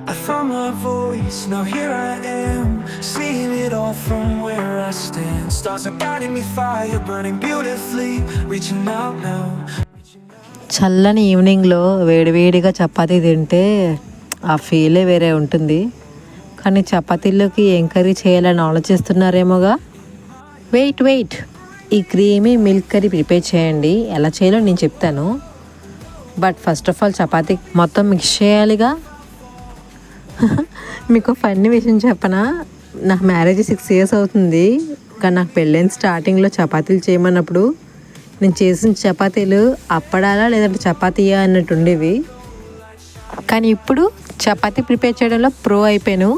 I found my voice, now here I am, seeing it all from where I stand. Stars are guiding me, fire burning beautifully, reaching out now. చల్లని ఈవినింగ్లో వేడివేడిగా చపాతీ తింటే ఆ ఫీలే వేరే ఉంటుంది. కానీ చపాతీలోకి ఏం కర్రీ చేయాలని ఆలోచిస్తున్నారేమోగా. వెయిట్ ఈ క్రీమీ మిల్క్ కర్రీ ప్రిపేర్ చేయండి. ఎలా చేయాలో నేను చెప్తాను. But first of all chapati మొత్తం మిక్స్ చేయాలిగా. మీకు ఫన్నీ విషయం చెప్పనా, నాకు మ్యారేజ్ 6 years అవుతుంది. కానీ నాకు పెళ్ళైన స్టార్టింగ్లో చపాతీలు చేయమన్నప్పుడు నేను చేసిన చపాతీలు అప్పడాలా లేదంటే చపాతీయా అన్నట్టు ఉండేవి. కానీ ఇప్పుడు చపాతీ ప్రిపేర్ చేయడంలో ప్రో అయిపోయాను.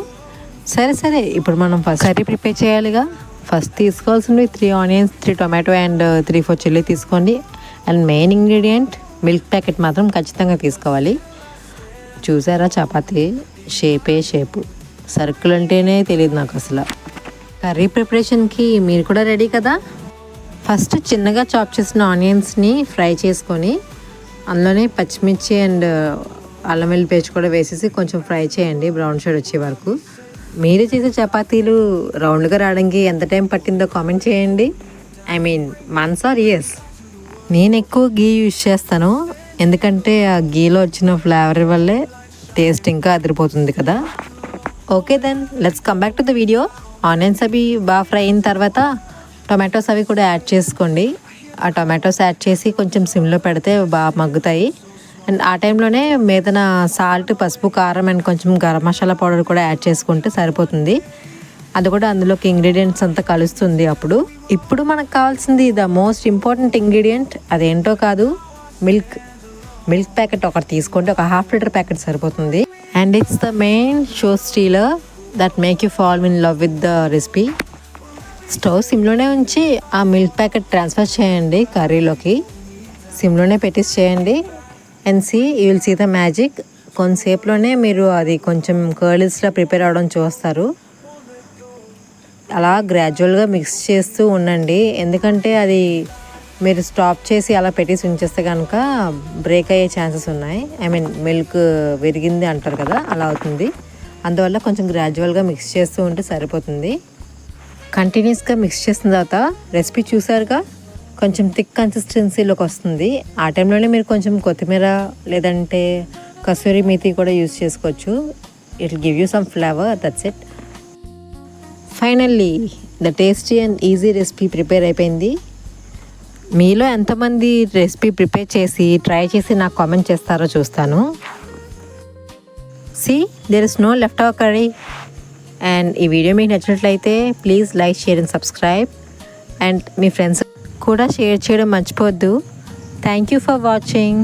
సరే ఇప్పుడు మనం ఫస్ట్ కర్రీ ప్రిపేర్ చేయాలిగా. ఫస్ట్ తీసుకోవాల్సినవి 3 onions, 3 tomato అండ్ 3-4 చిల్లీ తీసుకోండి. And main ingredient milk packet మాత్రం ఖచ్చితంగా తీసుకోవాలి. చూసారా చపాతీ షేపు సర్కిల్ అంటేనే తెలియదు నాకు అసలు. కర్రీ ప్రిపరేషన్కి మీరు కూడా రెడీ కదా. ఫస్ట్ చిన్నగా చాప్ చేసిన ఆనియన్స్ని ఫ్రై చేసుకొని అందులోనే పచ్చిమిర్చి అండ్ అల్లం వెల్లుల్లి పేస్ట్ కూడా వేసేసి కొంచెం ఫ్రై చేయండి బ్రౌన్ షేడ్ వచ్చే వరకు. మీరు చేసే చపాతీలు రౌండ్గా రావడానికి ఎంత టైం పట్టిందో కామెంట్ చేయండి. I mean months or years. నేను ఎక్కువ గీ యూజ్ చేస్తాను, ఎందుకంటే ఆ గీలో వచ్చిన ఫ్లేవర్ వల్లే టేస్ట్ ఇంకా అదిరిపోతుంది కదా. Okay then let's come back to the video. Onions అవి బాగా ఫ్రై అయిన తర్వాత టొమాటోస్ అవి కూడా యాడ్ చేసుకోండి. ఆ టొమాటోస్ యాడ్ చేసి కొంచెం సిమ్లో పెడితే బాగా మగ్గుతాయి. అండ్ ఆ టైంలోనే మీదన సాల్ట్, పసుపు, కారం అండ్ కొంచెం గరం మసాలా పౌడర్ కూడా యాడ్ చేసుకుంటే సరిపోతుంది. అది కూడా అందులోకి ఇంగ్రీడియంట్స్ అంతా కలుస్తుంది. ఇప్పుడు మనకు కావాల్సింది ద మోస్ట్ ఇంపార్టెంట్ ఇంగ్రీడియంట్, అదేంటో కాదు, మిల్క్ ప్యాకెట్ ఒకటి తీసుకోండి. ఒక 1/2 liter ప్యాకెట్ సరిపోతుంది. And it's the main show stealer that make you fall in love with the recipe. Stove సిమ్లోనే ఉంచి ఆ మిల్క్ ప్యాకెట్ ట్రాన్స్ఫర్ చేయండి కర్రీలోకి. సిమ్లోనే పెట్టేసి చేయండి. And you will see the magic. కొంతసేపులోనే మీరు అది కొంచెం కర్లీస్లో ప్రిపేర్ అవ్వడం చూస్తారు. అలా గ్రాడ్యువల్గా మిక్స్ చేస్తూ ఉండండి, ఎందుకంటే అది మీరు స్టాప్ చేసి అలా పెట్టేసి ఉంచేస్తే కనుక బ్రేక్ అయ్యే ఛాన్సెస్ ఉన్నాయి. ఐ మీన్ మిల్క్ విరిగింది అంటారు కదా, అలా అవుతుంది. అందువల్ల కొంచెం గ్రాడ్యువల్గా మిక్స్ చేస్తూ ఉంటే సరిపోతుంది. కంటిన్యూస్గా మిక్స్ చేసిన తర్వాత రెసిపీ చూసారుగా కొంచెం థిక్ కన్సిస్టెన్సీలోకి వస్తుంది. ఆ టైంలోనే మీరు కొంచెం కొత్తిమీర లేదంటే కసూరి మేతి కూడా యూజ్ చేసుకోవచ్చు. It will give you some flavour, that's it. Finally the tasty and easy recipe prepare అయిపోయింది. మీలో ఎంతమంది రెసిపీ ప్రిపేర్ చేసి ట్రై చేసి నాకు కామెంట్ చేస్తారో చూస్తాను. There is no leftover curry. And ఈ వీడియో మీకు నచ్చినట్లయితే please like, share and subscribe. And మీ ఫ్రెండ్స్ కూడా షేర్ చేయడం మర్చిపోవద్దు. Thank you for watching.